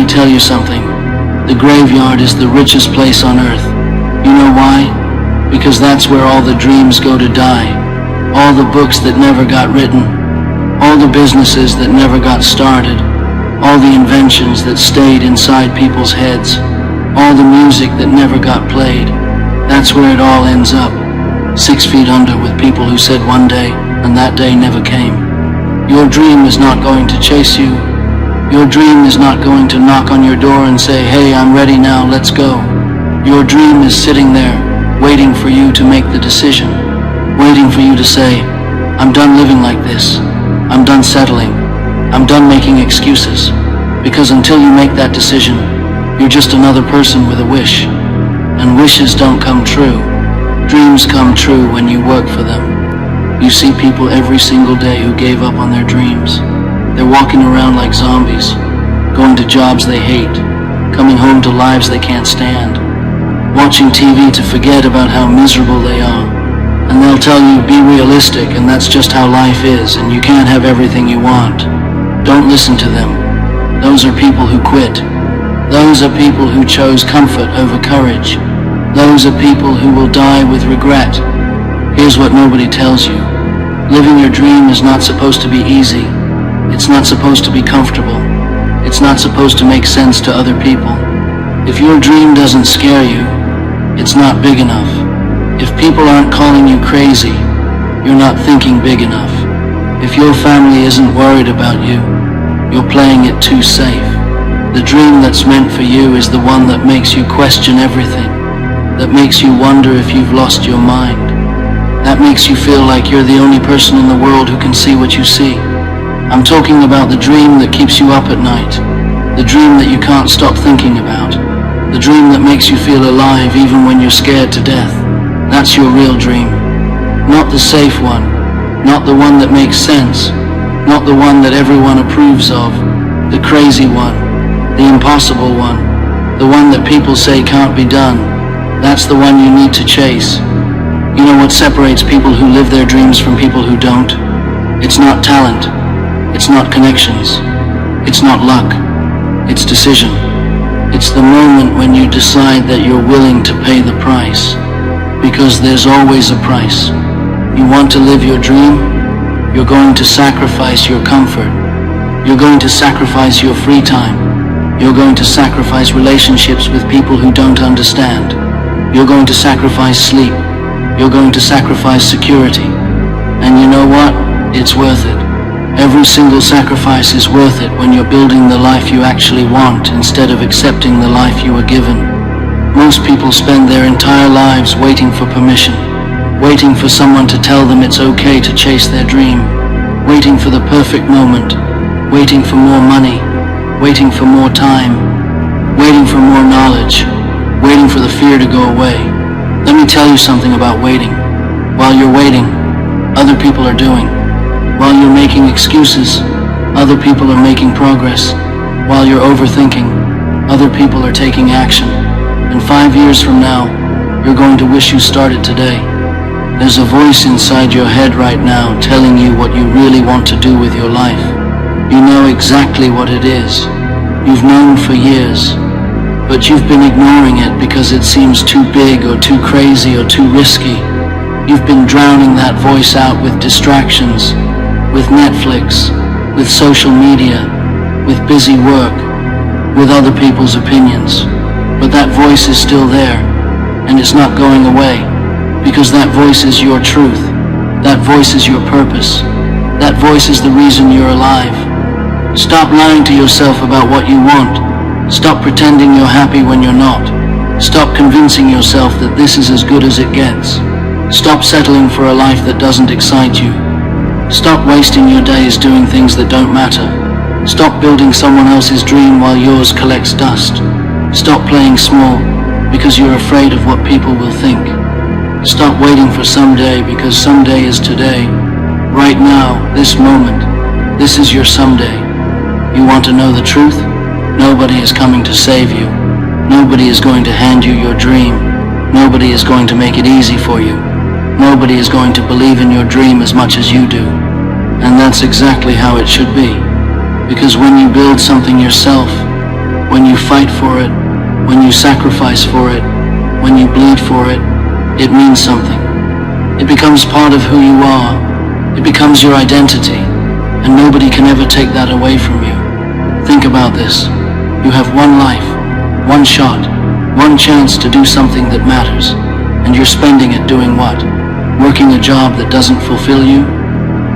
me tell you something. The graveyard is the richest place on earth. You know why? Because that's where all the dreams go to die. All the books that never got written. All the businesses that never got started. All the inventions that stayed inside people's heads. All the music that never got played. That's where it all ends up. 6 feet under with people who said one day, and that day never came. Your dream is not going to chase you. Your dream is not going to knock on your door and say, hey, I'm ready now, let's go. Your dream is sitting there, waiting for you to make the decision. Waiting for you to say, I'm done living like this. I'm done settling. I'm done making excuses. Because until you make that decision, you're just another person with a wish. And wishes don't come true. Dreams come true when you work for them. You see people every single day who gave up on their dreams. They're walking around like zombies, going to jobs they hate, coming home to lives they can't stand, watching TV to forget about how miserable they are. And they'll tell you, be realistic, and that's just how life is, and you can't have everything you want. Don't listen to them. Those are people who quit. Those are people who chose comfort over courage. Those are people who will die with regret. Here's what nobody tells you. Living your dream is not supposed to be easy. It's not supposed to be comfortable. It's not supposed to make sense to other people. If your dream doesn't scare you, it's not big enough. If people aren't calling you crazy, you're not thinking big enough. If your family isn't worried about you, you're playing it too safe. The dream that's meant for you is the one that makes you question everything, that makes you wonder if you've lost your mind, that makes you feel like you're the only person in the world who can see what you see. I'm talking about the dream that keeps you up at night, the dream that you can't stop thinking about, the dream that makes you feel alive even when you're scared to death. That's your real dream. Not the safe one, not the one that makes sense, not the one that everyone approves of, the crazy one, the impossible one, the one that people say can't be done. That's the one you need to chase. You know what separates people who live their dreams from people who don't? It's not talent. It's not connections. It's not luck. It's decision. It's the moment when you decide that you're willing to pay the price. Because there's always a price. You want to live your dream? You're going to sacrifice your comfort. You're going to sacrifice your free time. You're going to sacrifice relationships with people who don't understand. You're going to sacrifice sleep. You're going to sacrifice security. And you know what? It's worth it. Every single sacrifice is worth it when you're building the life you actually want instead of accepting the life you were given. Most people spend their entire lives waiting for permission, waiting for someone to tell them it's okay to chase their dream, waiting for the perfect moment, waiting for more money, waiting for more time, waiting for more knowledge, waiting for the fear to go away. Let me tell you something about waiting. While you're waiting, other people are doing. While you're making excuses, other people are making progress. While you're overthinking, other people are taking action. And 5 years from now, you're going to wish you started today. There's a voice inside your head right now telling you what you really want to do with your life. You know exactly what it is. You've known for years, but you've been ignoring it because it seems too big or too crazy or too risky. You've been drowning that voice out with distractions, with Netflix, with social media, with busy work, with other people's opinions. But that voice is still there, and it's not going away, because that voice is your truth. That voice is your purpose. That voice is the reason you're alive. Stop lying to yourself about what you want. Stop pretending you're happy when you're not. Stop convincing yourself that this is as good as it gets. Stop settling for a life that doesn't excite you. Stop wasting your days doing things that don't matter. Stop building someone else's dream while yours collects dust. Stop playing small because you're afraid of what people will think. Stop waiting for someday because someday is today. Right now, this moment, this is your someday. You want to know the truth? Nobody is coming to save you. Nobody is going to hand you your dream. Nobody is going to make it easy for you. Nobody is going to believe in your dream as much as you do. And that's exactly how it should be. Because when you build something yourself, when you fight for it, when you sacrifice for it, when you bleed for it, it means something. It becomes part of who you are. It becomes your identity, and nobody can ever take that away from you. Think about this. You have one life, one shot, one chance to do something that matters, and you're spending it doing what? Working a job that doesn't fulfill you?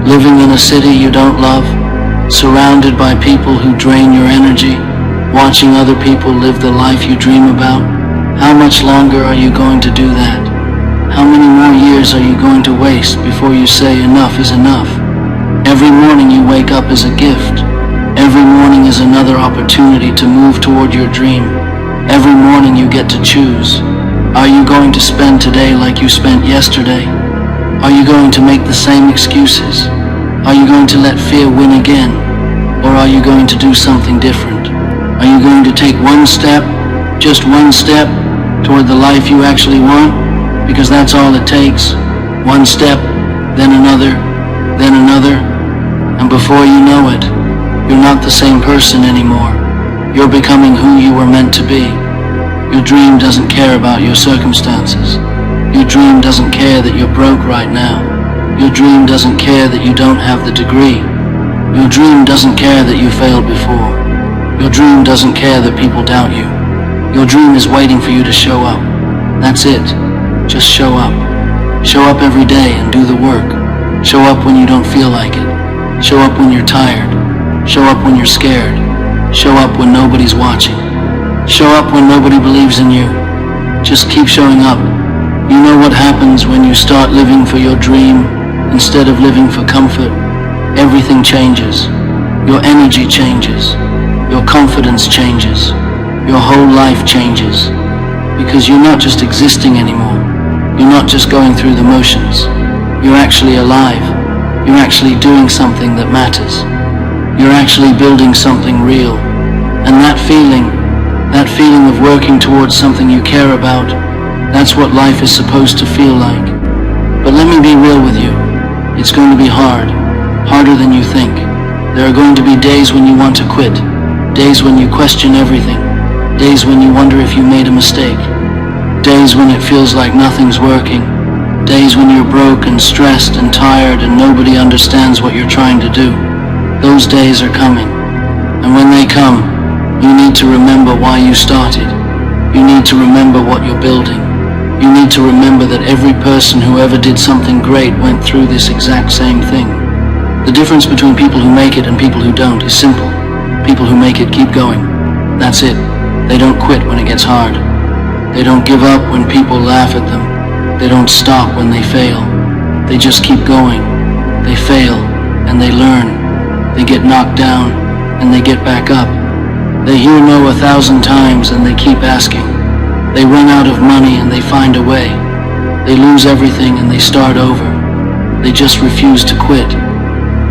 Living in a city you don't love? Surrounded by people who drain your energy? Watching other people live the life you dream about? How much longer are you going to do that? How many more years are you going to waste before you say enough is enough? Every morning you wake up is a gift. Every morning is another opportunity to move toward your dream. Every morning you get to choose. Are you going to spend today like you spent yesterday? Are you going to make the same excuses? Are you going to let fear win again? Or are you going to do something different? Are you going to take one step, just one step, toward the life you actually want? Because that's all it takes. One step, then another, and before you know it, you're not the same person anymore. You're becoming who you were meant to be. Your dream doesn't care about your circumstances. Your dream doesn't care that you're broke right now. Your dream doesn't care that you don't have the degree. Your dream doesn't care that you failed before. Your dream doesn't care that people doubt you. Your dream is waiting for you to show up. That's it. Just show up. Show up every day and do the work. Show up when you don't feel like it. Show up when you're tired. Show up when you're scared. Show up when nobody's watching. Show up when nobody believes in you. Just keep showing up. You know what happens when you start living for your dream instead of living for comfort? Everything changes. Your energy changes. Your confidence changes. Your whole life changes. Because you're not just existing anymore. You're not just going through the motions. You're actually alive. You're actually doing something that matters. You're actually building something real. And that feeling of working towards something you care about, that's what life is supposed to feel like. But let me be real with you. It's going to be hard. Harder than you think. There are going to be days when you want to quit. Days when you question everything. Days when you wonder if you made a mistake. Days when it feels like nothing's working. Days when you're broke and stressed and tired and nobody understands what you're trying to do. Those days are coming. And when they come, you need to remember why you started. You need to remember what you're building. You need to remember that every person who ever did something great went through this exact same thing. The difference between people who make it and people who don't is simple. People who make it keep going. That's it. They don't quit when it gets hard. They don't give up when people laugh at them. They don't stop when they fail. They just keep going. They fail and they learn. They get knocked down and they get back up. They hear no 1,000 times and they keep asking. They run out of money and they find a way. They lose everything and they start over. They just refuse to quit.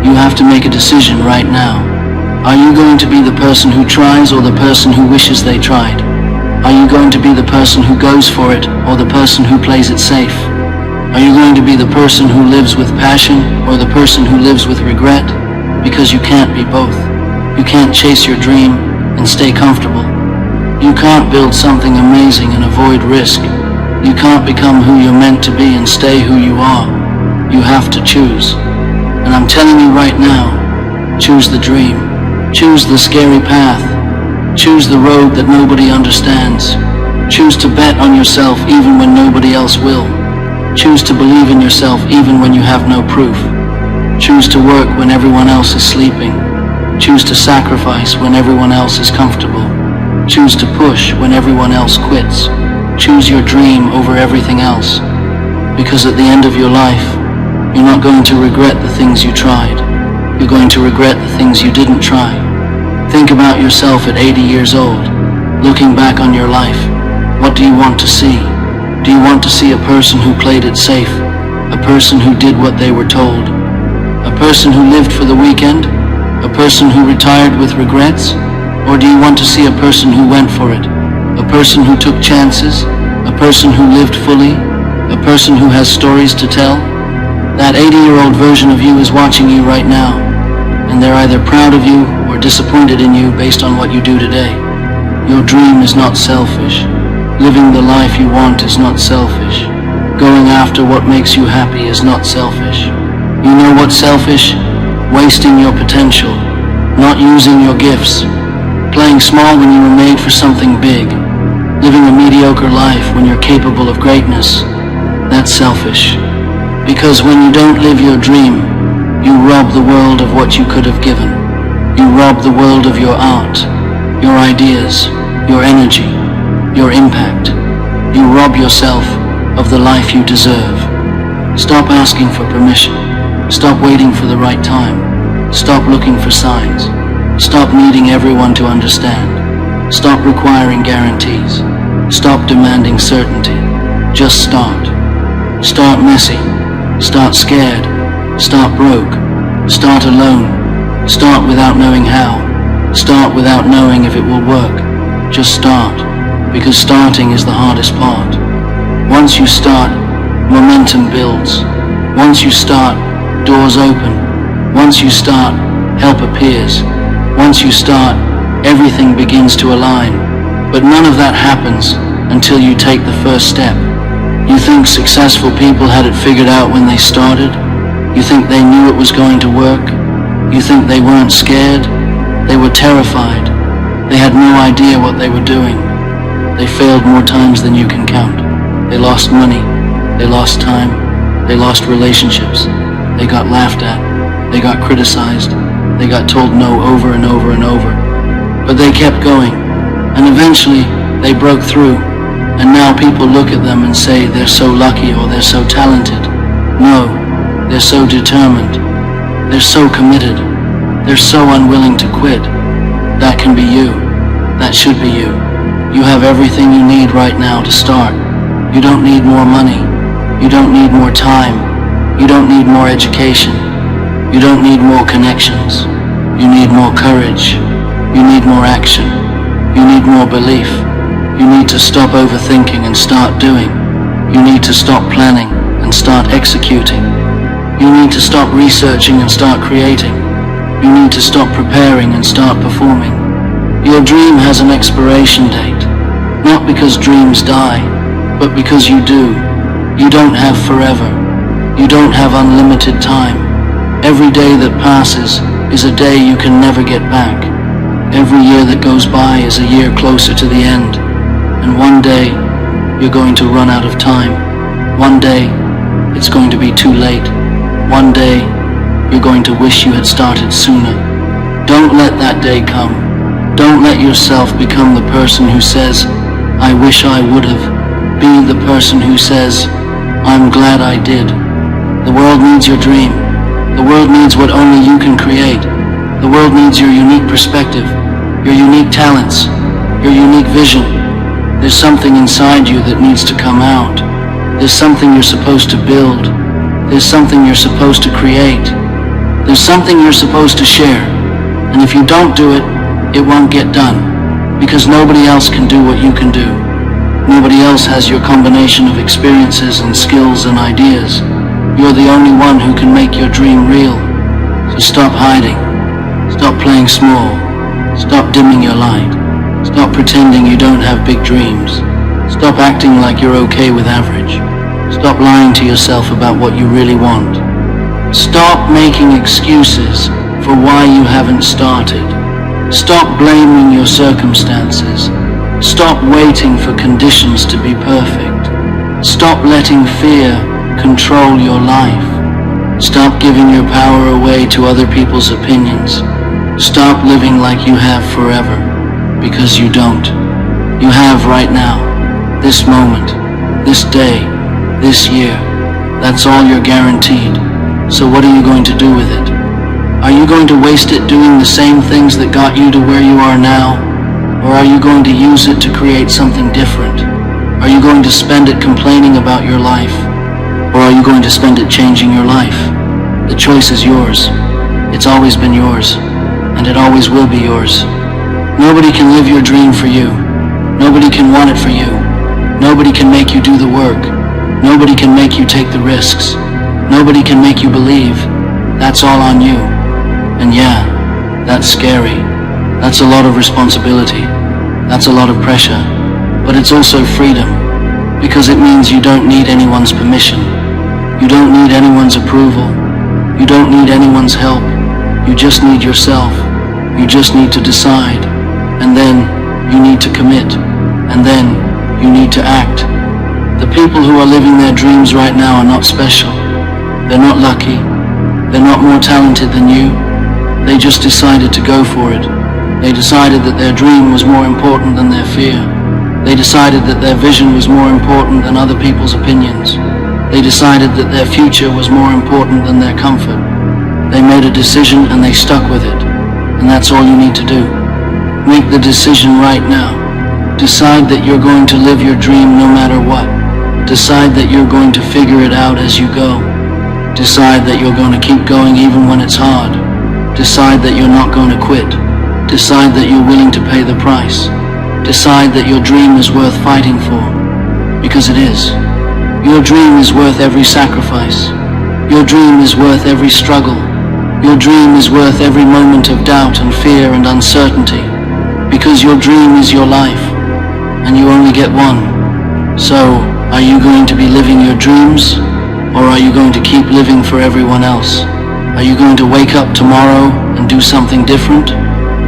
You have to make a decision right now. Are you going to be the person who tries or the person who wishes they tried? Are you going to be the person who goes for it or the person who plays it safe? Are you going to be the person who lives with passion or the person who lives with regret? Because you can't be both. You can't chase your dream and stay comfortable. You can't build something amazing and avoid risk. You can't become who you're meant to be and stay who you are. You have to choose. And I'm telling you right now, choose the dream. Choose the scary path. Choose the road that nobody understands. Choose to bet on yourself even when nobody else will. Choose to believe in yourself even when you have no proof. Choose to work when everyone else is sleeping. Choose to sacrifice when everyone else is comfortable. Choose to push when everyone else quits. Choose your dream over everything else. Because at the end of your life, you're not going to regret the things you tried. You're going to regret the things you didn't try. Think about yourself at 80 years old, looking back on your life. What do you want to see? Do you want to see a person who played it safe? A person who did what they were told? A person who lived for the weekend? A person who retired with regrets? Or do you want to see a person who went for it? A person who took chances? A person who lived fully? A person who has stories to tell? That 80-year-old version of you is watching you right now, and they're either proud of you or disappointed in you based on what you do today. Your dream is not selfish. Living the life you want is not selfish. Going after what makes you happy is not selfish. You know what's selfish? Wasting your potential, not using your gifts, playing small when you were made for something big, living a mediocre life when you're capable of greatness. That's selfish. Because when you don't live your dream, you rob the world of what you could have given. You rob the world of your art, your ideas, your energy, your impact. You rob yourself of the life you deserve. Stop asking for permission. Stop waiting for the right time. Stop looking for signs. Stop needing everyone to understand. Stop requiring guarantees. Stop demanding certainty. Just start. Start messy. Start scared. Start broke. Start alone. Start without knowing how. Start without knowing if it will work. Just start, because starting is the hardest part. Once you start, momentum builds. Once you start, doors open. Once you start, help appears. Once you start, everything begins to align. But none of that happens until you take the first step. You think successful people had it figured out when they started? You think they knew it was going to work? You think they weren't scared? They were terrified. They had no idea what they were doing. They failed more times than you can count. They lost money. They lost time. They lost relationships. They got laughed at. They got criticized. They got told no over and over and over. But they kept going. And eventually, they broke through. And now people look at them and say they're so lucky or they're so talented. No, they're so determined. They're so committed. They're so unwilling to quit. That can be you. That should be you. You have everything you need right now to start. You don't need more money. You don't need more time. You don't need more education. You don't need more connections. You need more courage. You need more action. You need more belief. You need to stop overthinking and start doing. You need to stop planning and start executing. You need to stop researching and start creating. You need to stop preparing and start performing. Your dream has an expiration date, not because dreams die, but because you do. You don't have forever. You don't have unlimited time. Every day that passes is a day you can never get back. Every year that goes by is a year closer to the end. And one day, you're going to run out of time. One day, it's going to be too late. One day, you're going to wish you had started sooner. Don't let that day come. Don't let yourself become the person who says, I wish I would have. Be the person who says, I'm glad I did. The world needs your dream. The world needs what only you can create. The world needs your unique perspective, your unique talents, your unique vision. There's something inside you that needs to come out. There's something you're supposed to build. There's something you're supposed to create. There's something you're supposed to share. And if you don't do it, it won't get done. Because nobody else can do what you can do. Nobody else has your combination of experiences and skills and ideas. You're the only one who can make your dream real. So stop hiding. Stop playing small. Stop dimming your light. Stop pretending you don't have big dreams. Stop acting like you're okay with average. Stop lying to yourself about what you really want. Stop making excuses for why you haven't started. Stop blaming your circumstances. Stop waiting for conditions to be perfect. Stop letting fear control your life. Stop giving your power away to other people's opinions. Stop living like you have forever, because you don't. You have right now, this moment, this day, this year. That's all you're guaranteed. So what are you going to do with it? Are you going to waste it doing the same things that got you to where you are now? Or are you going to use it to create something different? Are you going to spend it complaining about your life? Or are you going to spend it changing your life? The choice is yours. It's always been yours. And it always will be yours. Nobody can live your dream for you. Nobody can want it for you. Nobody can make you do the work. Nobody can make you take the risks. Nobody can make you believe. That's all on you. And yeah, that's scary. That's a lot of responsibility. That's a lot of pressure, but it's also freedom, because it means you don't need anyone's permission. You don't need anyone's approval. You don't need anyone's help. You just need yourself. You just need to decide. And then you need to commit. And then you need to act. The people who are living their dreams right now are not special. They're not lucky. They're not more talented than you. They just decided to go for it. They decided that their dream was more important than their fear. They decided that their vision was more important than other people's opinions. They decided that their future was more important than their comfort. They made a decision and they stuck with it. And that's all you need to do. Make the decision right now. Decide that you're going to live your dream no matter what. Decide that you're going to figure it out as you go. Decide that you're going to keep going even when it's hard. Decide that you're not going to quit. Decide that you're willing to pay the price. Decide that your dream is worth fighting for. Because it is. Your dream is worth every sacrifice. Your dream is worth every struggle. Your dream is worth every moment of doubt and fear and uncertainty. Because your dream is your life. And you only get one. So, are you going to be living your dreams? Or are you going to keep living for everyone else? Are you going to wake up tomorrow and do something different?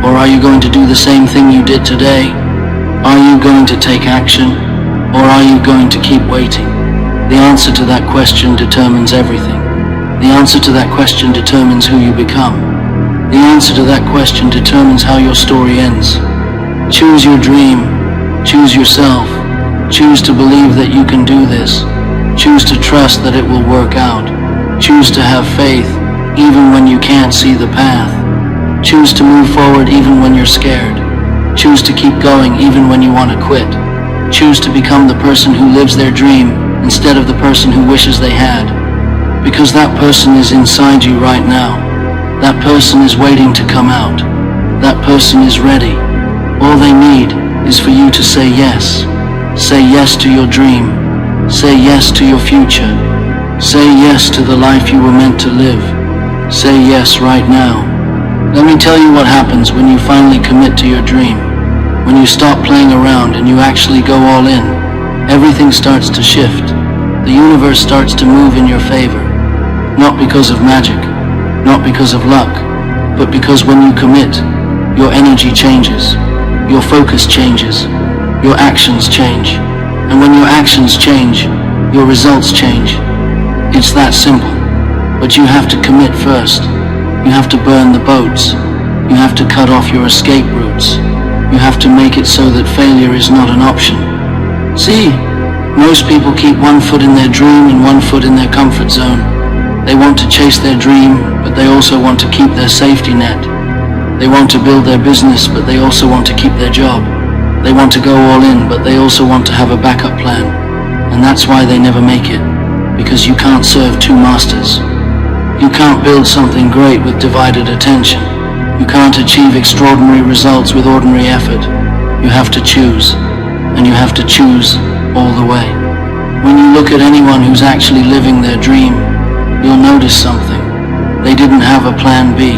Or are you going to do the same thing you did today? Are you going to take action? Or are you going to keep waiting? The answer to that question determines everything. The answer to that question determines who you become. The answer to that question determines how your story ends. Choose your dream. Choose yourself. Choose to believe that you can do this. Choose to trust that it will work out. Choose to have faith, even when you can't see the path. Choose to move forward even when you're scared. Choose to keep going even when you want to quit. Choose to become the person who lives their dream instead of the person who wishes they had. Because that person is inside you right now. That person is waiting to come out. That person is ready. All they need is for you to say yes. Say yes to your dream. Say yes to your future. Say yes to the life you were meant to live. Say yes right now. Let me tell you what happens when you finally commit to your dream. When you stop playing around and you actually go all in, everything starts to shift. The universe starts to move in your favor. Not because of magic, not because of luck, but because when you commit, your energy changes, your focus changes, your actions change. And when your actions change, your results change. It's that simple. But you have to commit first. You have to burn the boats. You have to cut off your escape routes. You have to make it so that failure is not an option. See, most people keep one foot in their dream and one foot in their comfort zone. They want to chase their dream, but they also want to keep their safety net. They want to build their business, but they also want to keep their job. They want to go all in, but they also want to have a backup plan. And that's why they never make it, because you can't serve two masters. You can't build something great with divided attention. You can't achieve extraordinary results with ordinary effort. You have to choose, and you have to choose all the way. When you look at anyone who's actually living their dream, you'll notice something. They didn't have a plan B.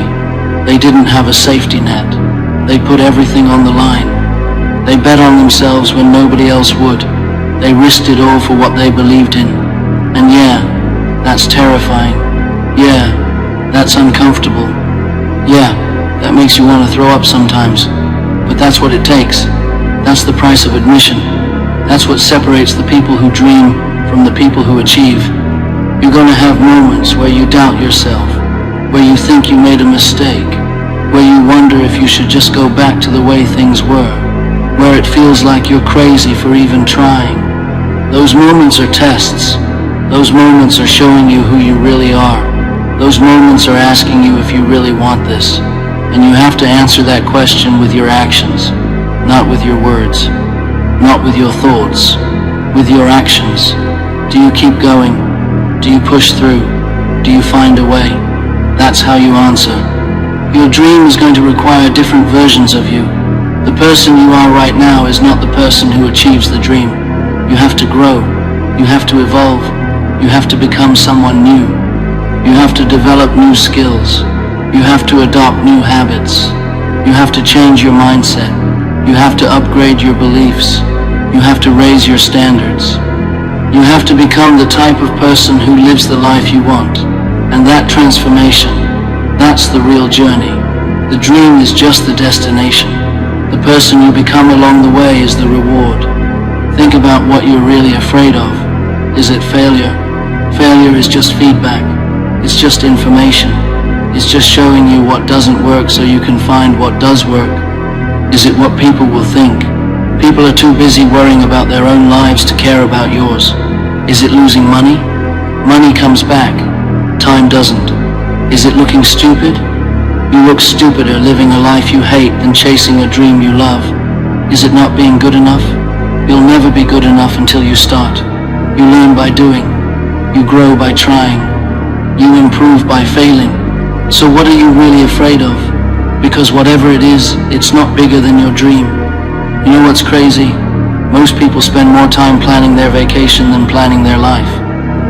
They didn't have a safety net. They put everything on the line. They bet on themselves when nobody else would. They risked it all for what they believed in. And yeah, that's terrifying. Yeah, that's uncomfortable. Yeah, that makes you want to throw up sometimes. But that's what it takes. That's the price of admission. That's what separates the people who dream from the people who achieve. You're going to have moments where you doubt yourself, where you think you made a mistake, where you wonder if you should just go back to the way things were, where it feels like you're crazy for even trying. Those moments are tests. Those moments are showing you who you really are. Those moments are asking you if you really want this. And you have to answer that question with your actions, not with your words, not with your thoughts, with your actions. Do you keep going? Do you push through? Do you find a way? That's how you answer. Your dream is going to require different versions of you. The person you are right now is not the person who achieves the dream. You have to grow. You have to evolve. You have to become someone new. You have to develop new skills. You have to adopt new habits. You have to change your mindset. You have to upgrade your beliefs. You have to raise your standards. You have to become the type of person who lives the life you want. And that transformation, that's the real journey. The dream is just the destination. The person you become along the way is the reward. Think about what you're really afraid of. Is it failure? Failure is just feedback. It's just information. It's just showing you what doesn't work so you can find what does work. Is it what people will think? People are too busy worrying about their own lives to care about yours. Is it losing money? Money comes back. Time doesn't. Is it looking stupid? You look stupider living a life you hate than chasing a dream you love. Is it not being good enough? You'll never be good enough until you start. You learn by doing. You grow by trying. You improve by failing. So what are you really afraid of? Because whatever it is, it's not bigger than your dream. You know what's crazy? Most people spend more time planning their vacation than planning their life.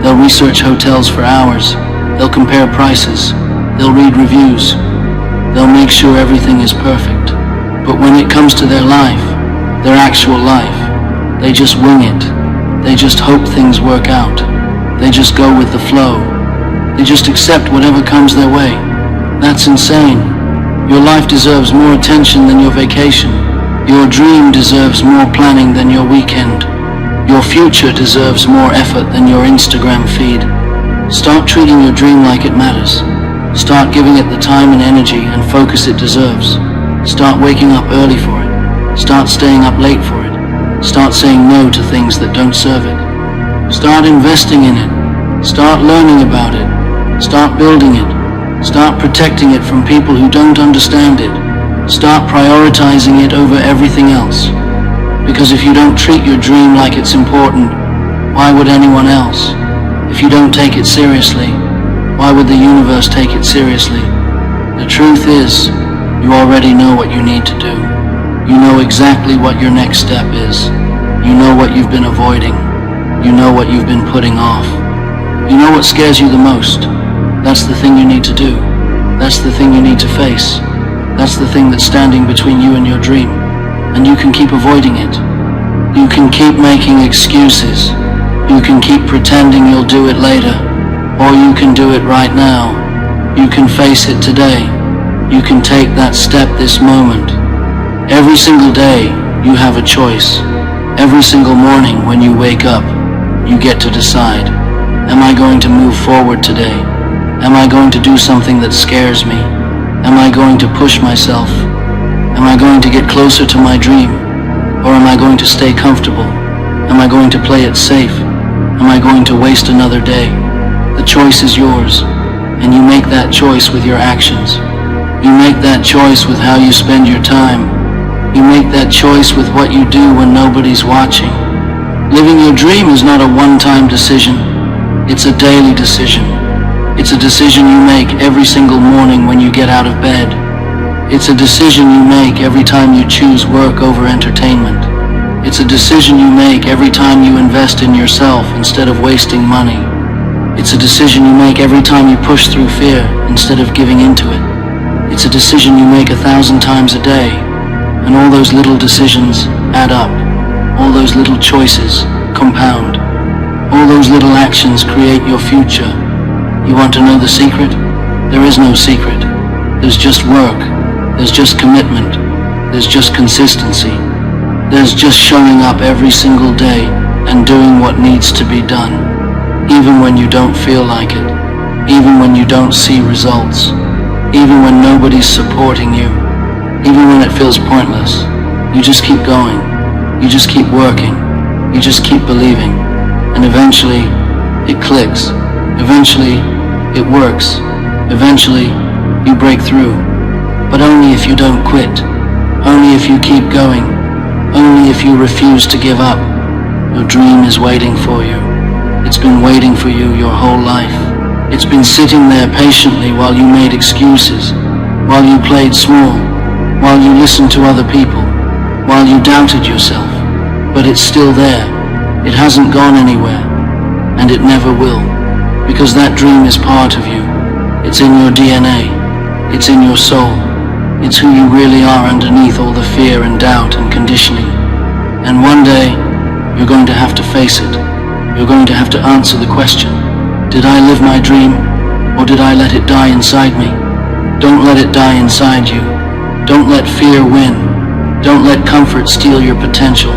They'll research hotels for hours. They'll compare prices. They'll read reviews. They'll make sure everything is perfect. But when it comes to their life, their actual life, they just wing it. They just hope things work out. They just go with the flow. They just accept whatever comes their way. That's insane. Your life deserves more attention than your vacation. Your dream deserves more planning than your weekend. Your future deserves more effort than your Instagram feed. Start treating your dream like it matters. Start giving it the time and energy and focus it deserves. Start waking up early for it. Start staying up late for it. Start saying no to things that don't serve it. Start investing in it. Start learning about it. Start building it. Start protecting it from people who don't understand it. Start prioritizing it over everything else. Because if you don't treat your dream like it's important, why would anyone else? If you don't take it seriously, why would the universe take it seriously? The truth is, you already know what you need to do. You know exactly what your next step is. You know what you've been avoiding. You know what you've been putting off. You know what scares you the most. That's the thing you need to do. That's the thing you need to face. That's the thing that's standing between you and your dream. And you can keep avoiding it. You can keep making excuses. You can keep pretending you'll do it later. Or you can do it right now. You can face it today. You can take that step this moment. Every single day, you have a choice. Every single morning when you wake up, you get to decide. Am I going to move forward today? Am I going to do something that scares me? Am I going to push myself? Am I going to get closer to my dream? Or am I going to stay comfortable? Am I going to play it safe? Am I going to waste another day? The choice is yours, and you make that choice with your actions. You make that choice with how you spend your time. You make that choice with what you do when nobody's watching. Living your dream is not a one-time decision. It's a daily decision. It's a decision you make every single morning when you get out of bed. It's a decision you make every time you choose work over entertainment. It's a decision you make every time you invest in yourself instead of wasting money. It's a decision you make every time you push through fear instead of giving into it. It's a decision you make 1,000 times a day. And all those little decisions add up. All those little choices compound. All those little actions create your future. You want to know the secret? There is no secret. There's just work. There's just commitment. There's just consistency. There's just showing up every single day and doing what needs to be done. Even when you don't feel like it. Even when you don't see results. Even when nobody's supporting you. Even when it feels pointless. You just keep going. You just keep working. You just keep believing. And eventually, it clicks. Eventually, it works. Eventually, you break through. But only if you don't quit. Only if you keep going. Only if you refuse to give up. Your dream is waiting for you. It's been waiting for you your whole life. It's been sitting there patiently while you made excuses, while you played small, while you listened to other people, while you doubted yourself. But it's still there. It hasn't gone anywhere. And it never will. Because that dream is part of you. It's in your DNA. It's in your soul. It's who you really are underneath all the fear and doubt and conditioning. And one day, you're going to have to face it. You're going to have to answer the question, did I live my dream, or did I let it die inside me? Don't let it die inside you. Don't let fear win. Don't let comfort steal your potential.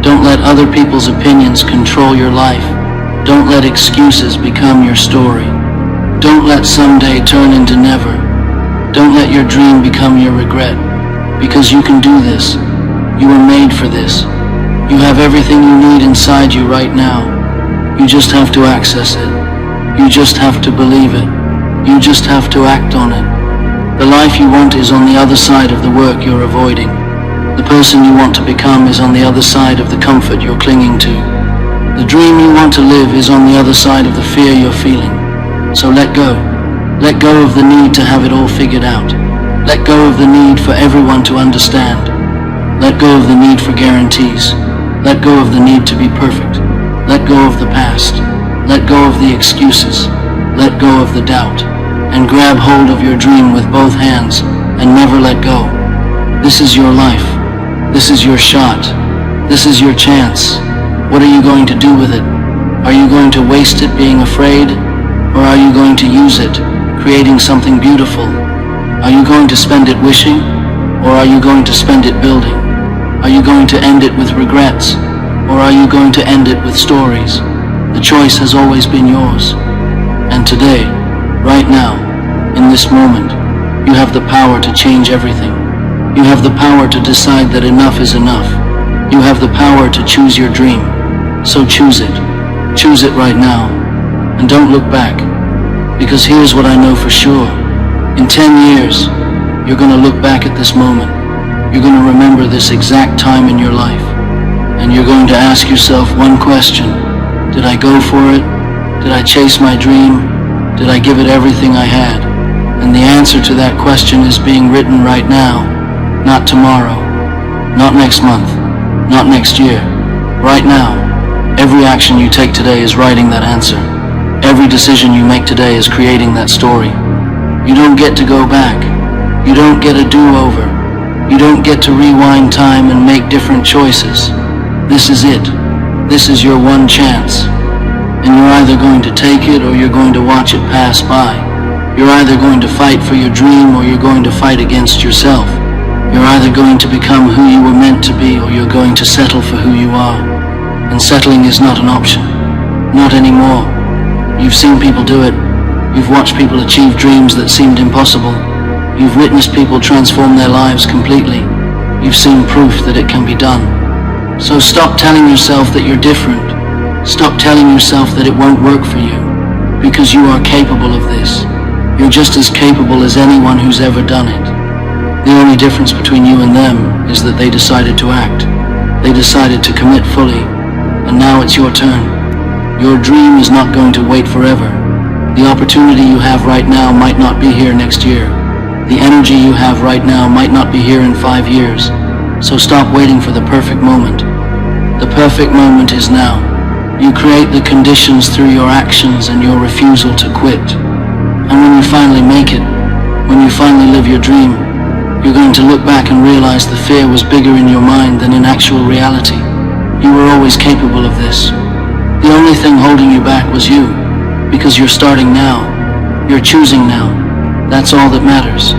Don't let other people's opinions control your life. Don't let excuses become your story. Don't let someday turn into never. Don't let your dream become your regret. Because you can do this. You were made for this. You have everything you need inside you right now. You just have to access it. You just have to believe it. You just have to act on it. The life you want is on the other side of the work you're avoiding. The person you want to become is on the other side of the comfort you're clinging to. The dream you want to live is on the other side of the fear you're feeling. So let go. Let go of the need to have it all figured out. Let go of the need for everyone to understand. Let go of the need for guarantees. Let go of the need to be perfect. Let go of the past. Let go of the excuses. Let go of the doubt. And grab hold of your dream with both hands and never let go. This is your life. This is your shot. This is your chance. What are you going to do with it? Are you going to waste it being afraid? Or are you going to use it, creating something beautiful? Are you going to spend it wishing? Or are you going to spend it building? Are you going to end it with regrets? Or are you going to end it with stories? The choice has always been yours. And today, right now, in this moment, you have the power to change everything. You have the power to decide that enough is enough. You have the power to choose your dream. So choose it. Choose it right now. And don't look back. Because here's what I know for sure. In 10 years, you're going to look back at this moment. You're going to remember this exact time in your life. And you're going to ask yourself one question. Did I go for it? Did I chase my dream? Did I give it everything I had? And the answer to that question is being written right now. Not tomorrow, not next month, not next year. Right now, every action you take today is writing that answer. Every decision you make today is creating that story. You don't get to go back. You don't get a do-over. You don't get to rewind time and make different choices. This is it. This is your one chance. And you're either going to take it or you're going to watch it pass by. You're either going to fight for your dream or you're going to fight against yourself. You're either going to become who you were meant to be or you're going to settle for who you are. And settling is not an option. Not anymore. You've seen people do it. You've watched people achieve dreams that seemed impossible. You've witnessed people transform their lives completely. You've seen proof that it can be done. So stop telling yourself that you're different. Stop telling yourself that it won't work for you. Because you are capable of this. You're just as capable as anyone who's ever done it. The only difference between you and them is that they decided to act. They decided to commit fully. And now it's your turn. Your dream is not going to wait forever. The opportunity you have right now might not be here next year. The energy you have right now might not be here in 5 years. So stop waiting for the perfect moment. The perfect moment is now. You create the conditions through your actions and your refusal to quit. And when you finally make it, when you finally live your dream, you're going to look back and realize the fear was bigger in your mind than in actual reality. You were always capable of this. The only thing holding you back was you, because you're starting now. You're choosing now. That's all that matters.